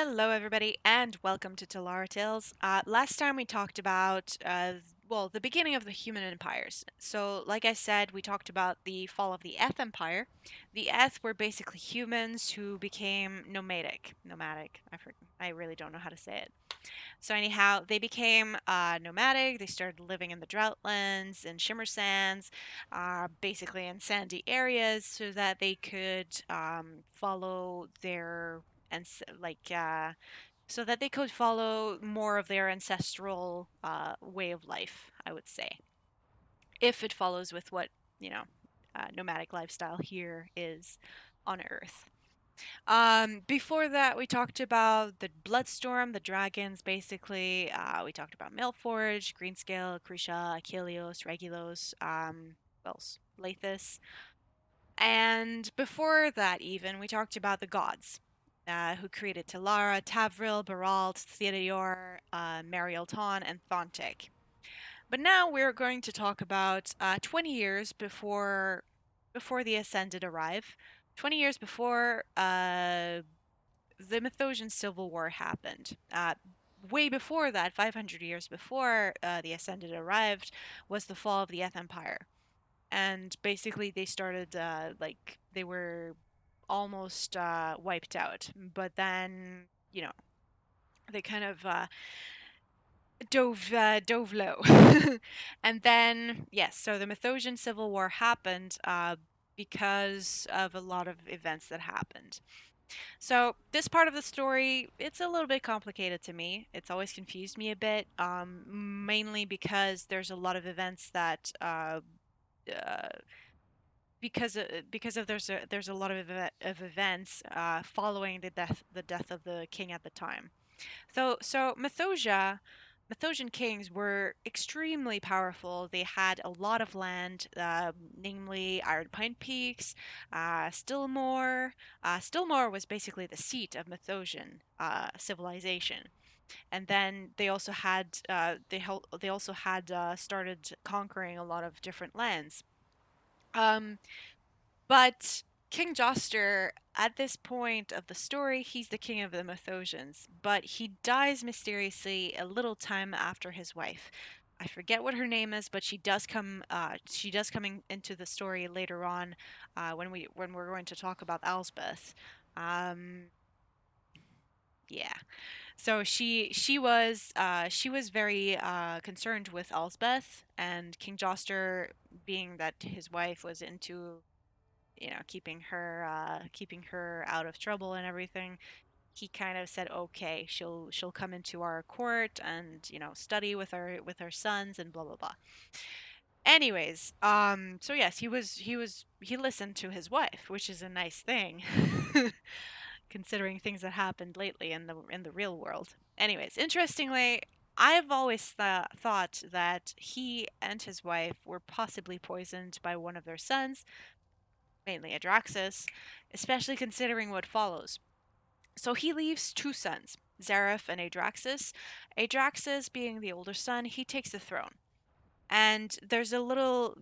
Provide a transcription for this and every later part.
Hello, everybody, and welcome to Telara Tales. Last time we talked about, well, the beginning of the human empires. So, like I said, we talked about the fall of the Eth Empire. The Eth were basically humans who became nomadic. Nomadic. I really don't know how to say it. So anyhow, they became nomadic. They started living in the droughtlands and shimmer sands, basically in sandy areas, so that they could follow their and so that they could follow more of their ancestral way of life. I would say, if it follows with what you know, nomadic lifestyle here is on Earth. Before that, we talked about the Bloodstorm, the dragons, basically. We talked about Mailforge, Greenscale, Krisha, Achilleos, Regulos, what else? Lathis. And before that, even, we talked about the gods, who created Telara, Tavril, Baralt, Theodore, Marielton, and Thontic. But now we're going to talk about 20 years before the Ascended arrive. 20 years before the Mathosian Civil War happened. Way before that, 500 years before the Ascended arrived, was the fall of the Eth Empire. And basically, they started, they were almost wiped out. But then, they kind of dove low. And then, yes, so the Mathosian Civil War happened because of a lot of events that happened. So this part of the story, it's a little bit complicated to me. It's always confused me a bit, mainly because there's a lot of events that, uh, because of there's a lot of events following the death of the king at the time. So Mathosian kings were extremely powerful. They had a lot of land, namely Iron Pine Peaks, Stillmoor. Stillmoor was basically the seat of Mathosian civilization, and then they also had started conquering a lot of different lands. Um, but King Joster, at this point of the story, he's the king of the Mathosians, but he dies mysteriously a little time after his wife. I forget what her name is, but she does come. She does come into the story later on, when we're going to talk about Elsbeth. Um, yeah. So she was very concerned with Elsbeth, and King Joster, being that his wife was into keeping her out of trouble and everything, he kind of said, okay, she'll come into our court and study with our sons and blah blah blah. Anyways, so yes, he listened to his wife, which is a nice thing, considering things that happened lately in the real world. Anyways, interestingly, I've always thought that he and his wife were possibly poisoned by one of their sons, mainly Aedraxis, especially considering what follows. So he leaves two sons, Zareth and Aedraxis. Aedraxis, being the older son, he takes the throne. And there's a little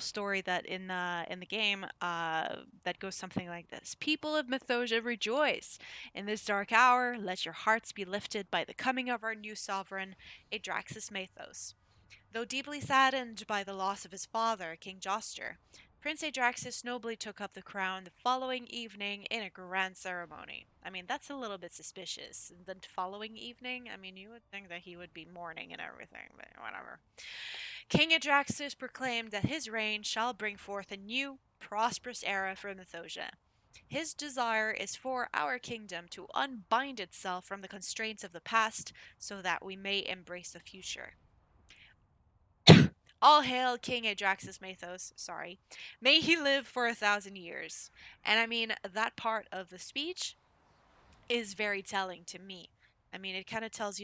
story that in the game that goes something like this: People of Mathosia, rejoice! In this dark hour, let your hearts be lifted by the coming of our new sovereign, Aedraxis Mathos. Though deeply saddened by the loss of his father, King Joster, Prince Aedraxis nobly took up the crown the following evening in a grand ceremony. I mean, that's a little bit suspicious. The following evening? I mean, you would think that he would be mourning and everything, but whatever. King Aedraxis proclaimed that his reign shall bring forth a new, prosperous era for Mathosia. His desire is for our kingdom to unbind itself from the constraints of the past so that we may embrace the future. All hail King Aedraxis Mathos, sorry. May he live for 1,000 years. And I mean, that part of the speech is very telling to me. I mean, it kind of tells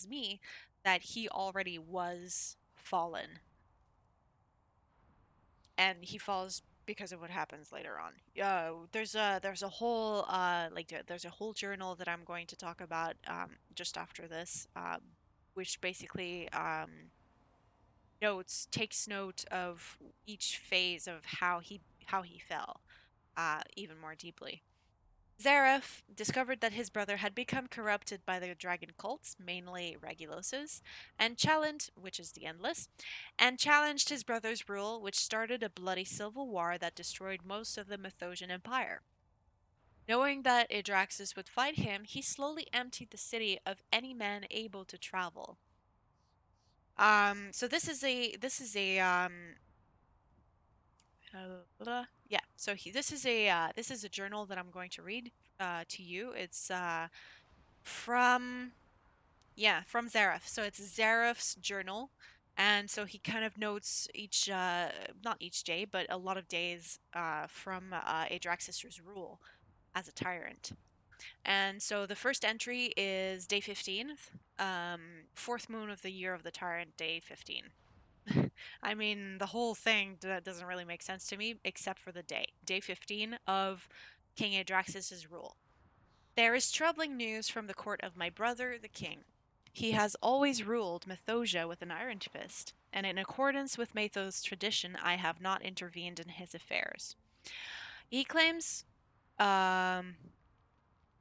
me that he already was fallen. And he falls because of what happens later on. There's a whole journal that I'm going to talk about just after this, which basically takes note of each phase of how he fell, even more deeply. Zareth discovered that his brother had become corrupted by the dragon cults, mainly Reguloses, and challenged, which is the Endless, and challenged his brother's rule, which started a bloody civil war that destroyed most of the Mathosian Empire. Knowing that Aedraxis would fight him, he slowly emptied the city of any man able to travel. So yeah. So this is a journal that I'm going to read to you. It's from from Zareth. So it's Zareth's journal, and so he kind of notes each not each day, but a lot of days from Aedraxis' rule as a tyrant. And so the first entry is day 15, fourth moon of the year of the tyrant, day 15. I mean, the whole thing doesn't really make sense to me except for the day. Day 15 of King Aedraxis' rule. There is troubling news from the court of my brother, the king. He has always ruled Mathosia with an iron fist, and in accordance with Mathos tradition, I have not intervened in his affairs. He claims um,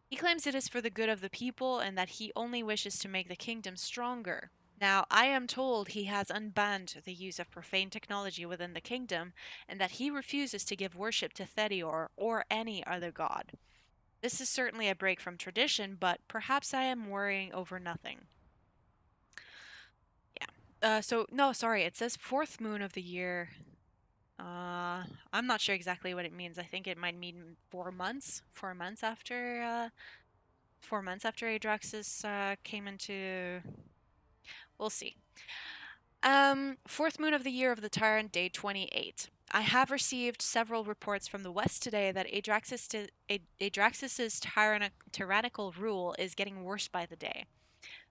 he claims it is for the good of the people and that he only wishes to make the kingdom stronger. Now, I am told he has unbanned the use of profane technology within the kingdom and that he refuses to give worship to Thedior or any other god. This is certainly a break from tradition, but perhaps I am worrying over nothing. Yeah. No, sorry, it says fourth moon of the year. I'm not sure exactly what it means. I think it might mean 4 months. 4 months after 4 months after Aedraxis came into. We'll see. Fourth moon of the year of the tyrant, day 28. I have received several reports from the west today that Aedraxis's tyrannical rule is getting worse by the day.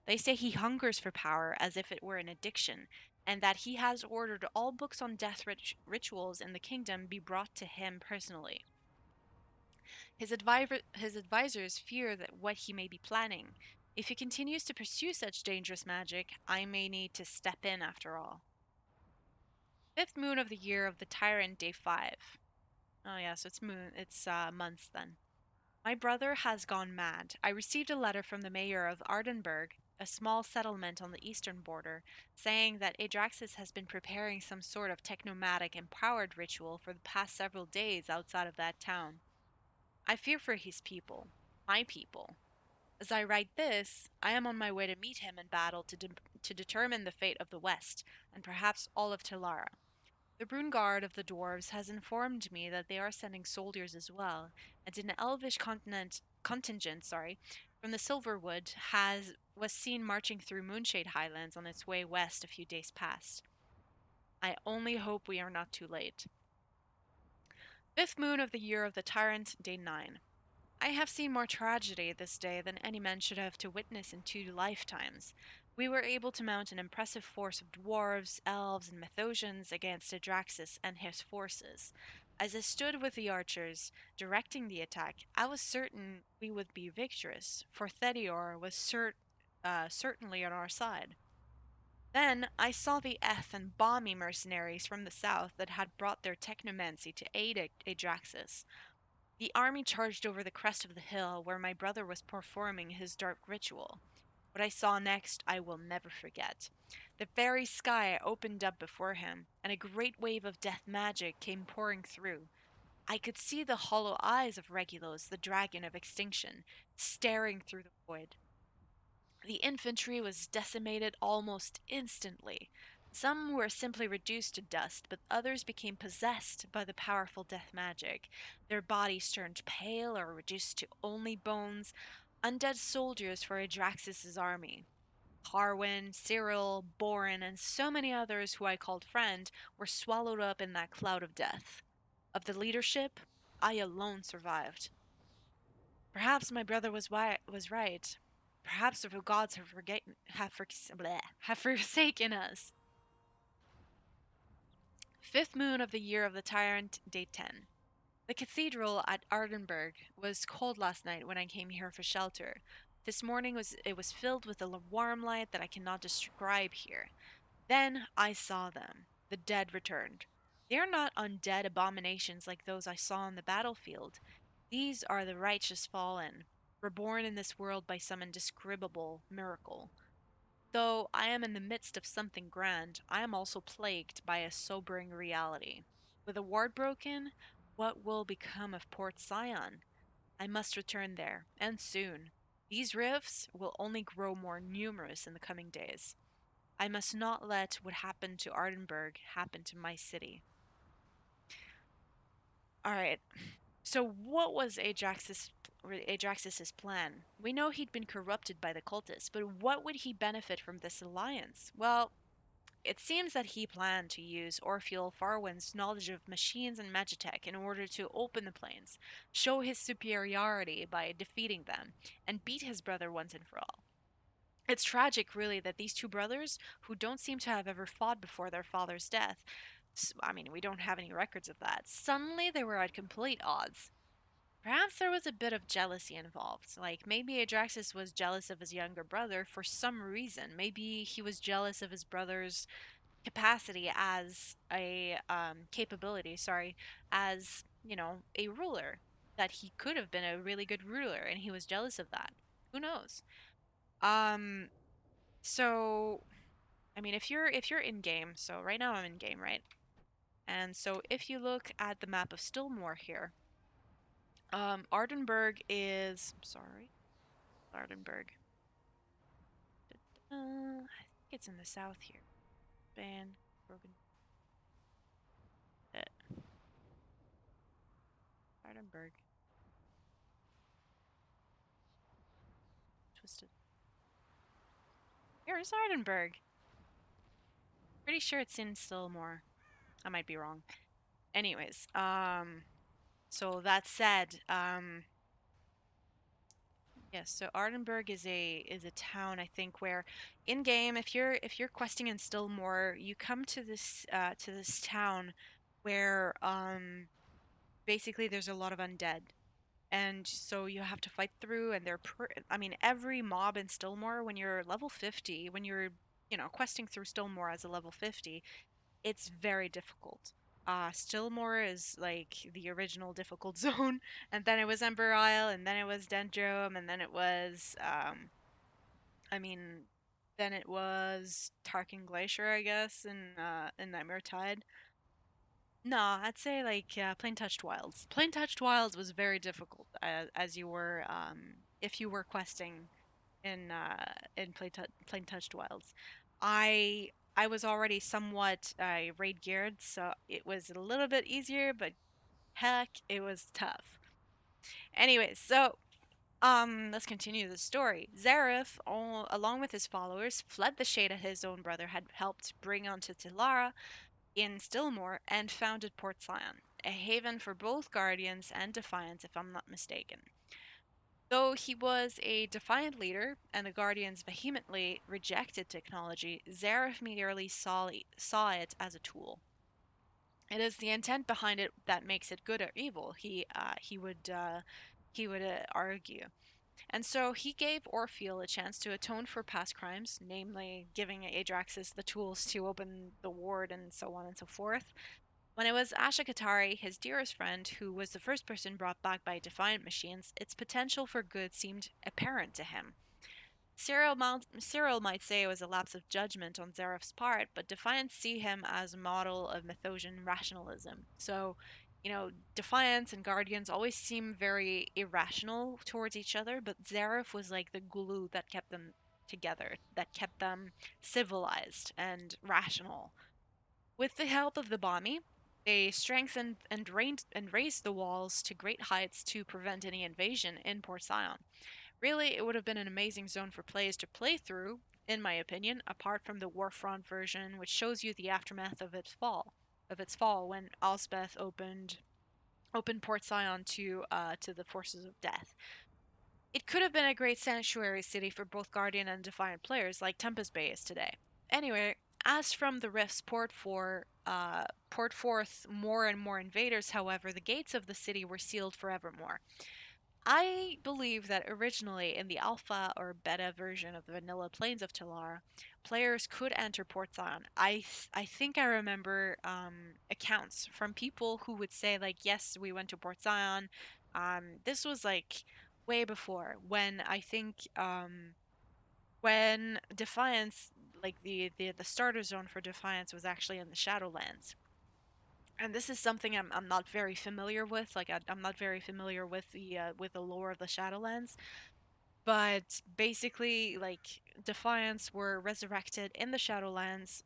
They say he hungers for power as if it were an addiction, and that he has ordered all books on death rituals in the kingdom be brought to him personally. His advisors fear that what he may be planning. If he continues to pursue such dangerous magic, I may need to step in after all. Fifth moon of the year of the tyrant, day 5. Oh yeah, so it's months then. My brother has gone mad. I received a letter from the mayor of Ardenburg, a small settlement on the eastern border, saying that Aedraxis has been preparing some sort of technomatic empowered ritual for the past several days outside of that town. I fear for his people, my people. As I write this, I am on my way to meet him in battle to determine the fate of the West, and perhaps all of Telara. The Brune Guard of the dwarves has informed me that they are sending soldiers as well, and an elvish contingent, from the Silverwood was seen marching through Moonshade Highlands on its way west a few days past. I only hope we are not too late. Fifth moon of the year of the tyrant, day 9. I have seen more tragedy this day than any man should have to witness in 2 lifetimes. We were able to mount an impressive force of dwarves, elves, and Mathosians against Adraxis and his forces. As I stood with the archers, directing the attack, I was certain we would be victorious, for Thedior was certainly on our side. Then I saw the Eth and balmy mercenaries from the south that had brought their technomancy to aid Adraxis. The army charged over the crest of the hill where my brother was performing his dark ritual. What I saw next I will never forget. The very sky opened up before him, and a great wave of death magic came pouring through. I could see the hollow eyes of Regulos, the dragon of extinction, staring through the void. The infantry was decimated almost instantly. Some were simply reduced to dust, but others became possessed by the powerful death magic. Their bodies turned pale or reduced to only bones, undead soldiers for Adraxis' army. Harwin, Cyril, Borin, and so many others who I called friend were swallowed up in that cloud of death. Of the leadership, I alone survived. Perhaps my brother was right. Perhaps the gods have forsaken us. Fifth moon of the year of the tyrant, day 10. The cathedral at Ardenburg was cold last night when I came here for shelter. This morning was filled with a warm light that I cannot describe here. Then I saw them. The dead returned. They are not undead abominations like those I saw on the battlefield. These are the righteous fallen, reborn in this world by some indescribable miracle. Though I am in the midst of something grand, I am also plagued by a sobering reality. With a ward broken, what will become of Port Sion? I must return there, and soon. These rifts will only grow more numerous in the coming days. I must not let what happened to Ardenburg happen to my city. All right. So what was Adraxis's plan? We know he'd been corrupted by the cultists, but what would he benefit from this alliance? Well, it seems that he planned to use Orpheal Farwin's knowledge of machines and magitech in order to open the planes, show his superiority by defeating them, and beat his brother once and for all. It's tragic, really, that these two brothers, who don't seem to have ever fought before their father's death, I mean, we don't have any records of that, suddenly they were at complete odds. Perhaps there was a bit of jealousy involved. Like, maybe Adraxis was jealous of his younger brother for some reason. Maybe he was jealous of his brother's capacity as a capability, sorry, as, a ruler. That he could have been a really good ruler and he was jealous of that. Who knows? Um, so I mean, if you're in game, so right now I'm in game, right? And so if you look at the map of Stillmoor here, Ardenburg is sorry, Ardenburg. I think it's in the south here. Ban broken. Ardenburg. Twisted. Here's Ardenburg. Pretty sure it's in Stillmoor. I might be wrong. Anyways, so that said, yes, so Ardenburg is a town, I think, where in game, if you're questing in Stillmoor, you come to this town where basically there's a lot of undead. And so you have to fight through, and I mean, every mob in Stillmoor, when you're level 50, when you're, questing through Stillmoor as a level 50, it's very difficult. Stillmoor is like the original difficult zone, and then it was Ember Isle, and then it was Dendrome, and then it was, I mean, then it was Tarkin Glacier, I guess, in Nightmare Tide. No, I'd say like Plain Touched Wilds. Plain Touched Wilds was very difficult as you were if you were questing in Plain Touched Wilds. I was already somewhat raid geared, so it was a little bit easier, but heck, it was tough. Anyways, so let's continue the story. Zareth, along with his followers, fled the shade that his own brother had helped bring onto Telara in Stillmoor and founded Port Sion, a haven for both Guardians and Defiants, if I'm not mistaken. Though he was a defiant leader and the Guardians vehemently rejected technology, Zareth merely saw it as a tool. It is the intent behind it that makes it good or evil. He would argue. And so he gave Orpheal a chance to atone for past crimes, namely giving Adraxis the tools to open the ward and so on and so forth. When it was Ashikatari, his dearest friend, who was the first person brought back by Defiant machines, its potential for good seemed apparent to him. Cyril might say it was a lapse of judgment on Zaref's part, but Defiants see him as a model of Mathosian rationalism. So, Defiants and Guardians always seem very irrational towards each other, but Zaref was like the glue that kept them together, that kept them civilized and rational. With the help of the Bami, they strengthened and raised the walls to great heights to prevent any invasion in Port Sion. Really, it would have been an amazing zone for players to play through, in my opinion, apart from the Warfront version, which shows you the aftermath of its fall when Alspeth opened Port Sion to the forces of death. It could have been a great sanctuary city for both Guardian and Defiant players, like Tempest Bay is today. Anyway, as from the rifts poured forth more and more invaders, however, the gates of the city were sealed forevermore. I believe that originally in the alpha or beta version of the vanilla plains of Telara, players could enter Port Zion. I think I remember accounts from people who would say like, yes, we went to Port Zion. This was like way before when I think when Defiance, like the starter zone for Defiance was actually in the Shadowlands. And this is something I'm not very familiar with. Like I'm not very familiar with the lore of the Shadowlands. But basically, like Defiance were resurrected in the Shadowlands,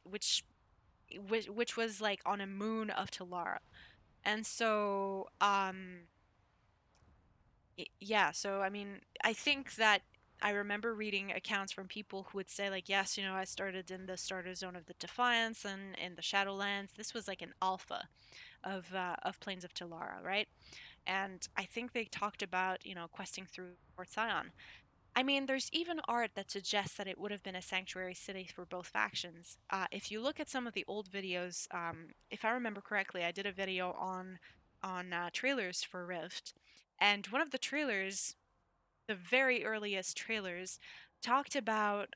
which was like on a moon of Telara. And so, yeah, so I mean, I think that I remember reading accounts from people who would say like, yes, I started in the starter zone of the Defiance and in the Shadowlands. This was like an alpha of Plains of Telara, right? And I think they talked about, questing through Port Sion. I mean, there's even art that suggests that it would have been a sanctuary city for both factions. If you look at some of the old videos, if I remember correctly, I did a video on trailers for Rift, and one of the trailers, the very earliest trailers, talked about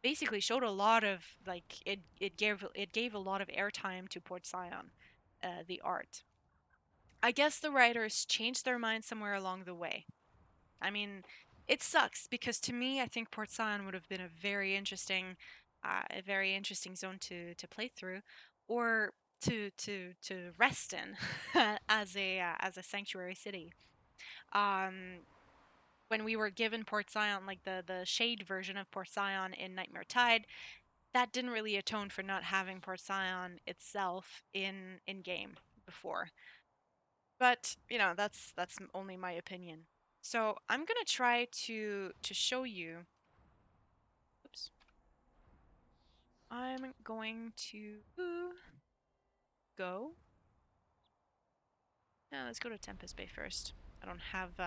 basically showed a lot of like it gave a lot of airtime to Port Sion, the art. I guess the writers changed their mind somewhere along the way. I mean, it sucks because to me, I think Port Said would have been a very interesting zone to play through, or to rest in as a sanctuary city. Um, when we were given Port Sion, like the shade version of Port Sion in Nightmare Tide, that didn't really atone for not having Port Sion itself in game before. But that's only my opinion. So I'm gonna try to show you. Oops. I'm going to go. No, let's go to Tempest Bay first. I don't have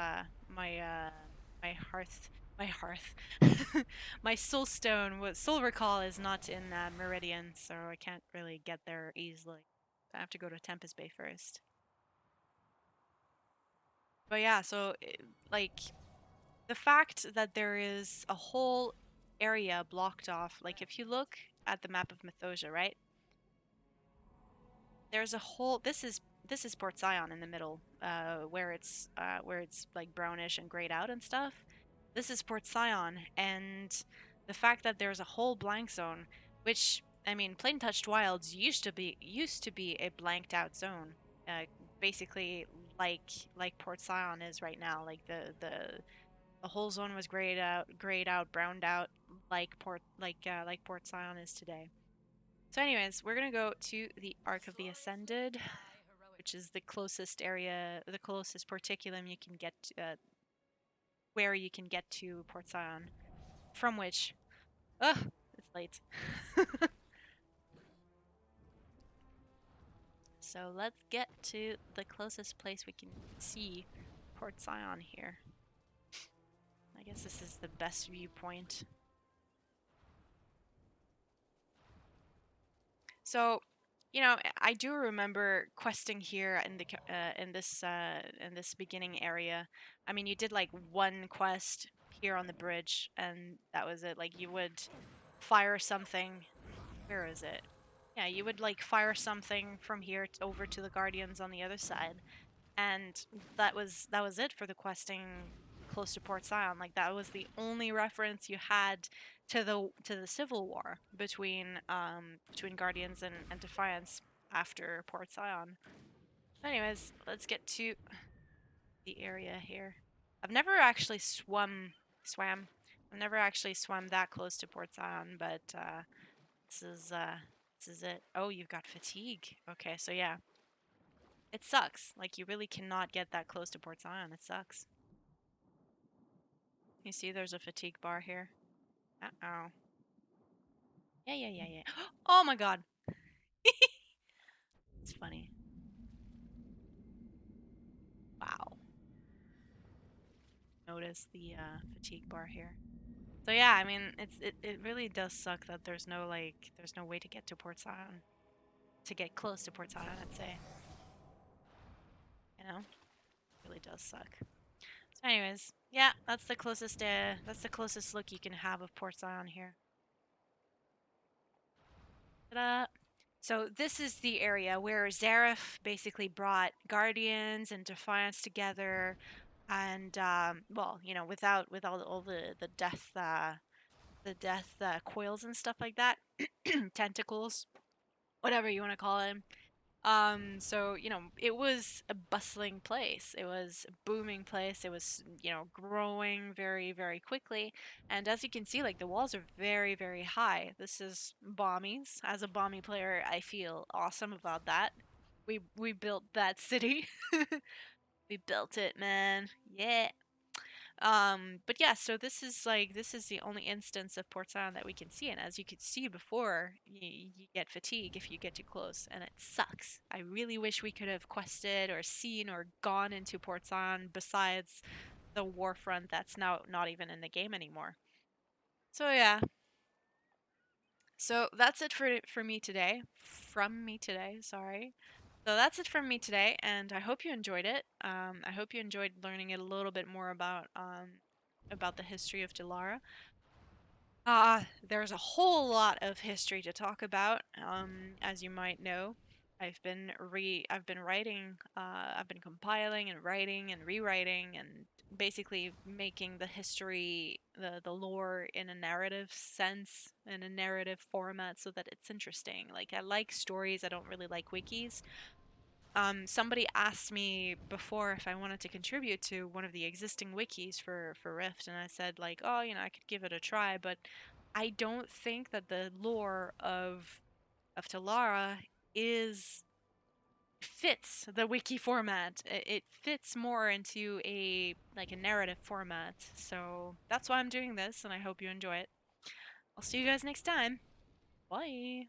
my hearth my hearth my soulstone. What soul recall is not in Meridian, so I can't really get there easily. I have to go to Tempest Bay first. But yeah, so like the fact that there is a whole area blocked off, like if you look at the map of Mathosia, right? There's a whole this is Port Sion in the middle, where it's like brownish and grayed out and stuff. This is Port Sion, and the fact that there's a whole blank zone, which I mean, Plain Touched Wilds used to be a blanked out zone, basically like Port Sion is right now. Like the whole zone was grayed out, browned out, like Port Sion is today. So, anyways, we're gonna go to the Arc of the Ascended, which is the closest area, the closest particulum you can get, where you can get to Port Sion, from which, ugh, it's late. So let's get to the closest place we can see Port Sion here. I guess this is the best viewpoint. So, I do remember questing here in this beginning area. I mean, you did like one quest here on the bridge, and that was it. Like you would fire something. Where is it? Yeah, you would like fire something from here over to the Guardians on the other side, and that was it for the questing close to Port Sion. Like that was the only reference you had to the civil war between Guardians and Defiance after Port Sion. Anyways, let's get to the area here. I've never actually swam. I've never actually swam that close to Port Sion, but this is uh this is it. Oh, you've got fatigue. Okay, so yeah, it sucks. Like you really cannot get that close to Port Sion. It sucks. You see, there's a fatigue bar here. Uh-oh. Yeah, yeah, yeah, yeah. Oh my god. It's funny. Wow. Notice the fatigue bar here. So yeah, I mean, it really does suck that there's no way to get to Port Sion, to get close to Port Sion, I'd say. It really does suck. So anyways, yeah, that's the closest look you can have of Port Sion here. Ta-da! So this is the area where Zareth basically brought Guardians and Defiance together, and well, you know, without all the death coils and stuff like that, tentacles, whatever you want to call it. So, you know, it was a bustling place. It was a booming place. It was, you know, growing very, very quickly. And as you can see, like the walls are very, very high. This is bommies. As a bommy player, I feel awesome about that. We built that city. We built it, man. Yeah. But yeah, so this is the only instance of Port Said that we can see, and as you could see before, you get fatigue if you get too close, and it sucks. I really wish we could have quested or seen or gone into Port Said besides the war front that's now not even in the game anymore. So yeah, so that's it for me today. From me today, sorry. So that's it from me today, and I hope you enjoyed it. I hope you enjoyed learning a little bit more about the history of Telara. There's a whole lot of history to talk about. As you might know, I've been writing, I've been compiling and writing and rewriting and basically making the history, the lore in a narrative sense, in a narrative format so that it's interesting. Like I like stories, I don't really like wikis. Somebody asked me before if I wanted to contribute to one of the existing wikis for Rift, and I said like, oh, you know, I could give it a try, but I don't think that the lore of Telara is fits the wiki format. It fits more into a like a narrative format. So that's why I'm doing this, and I hope you enjoy it. I'll see you guys next time. Bye.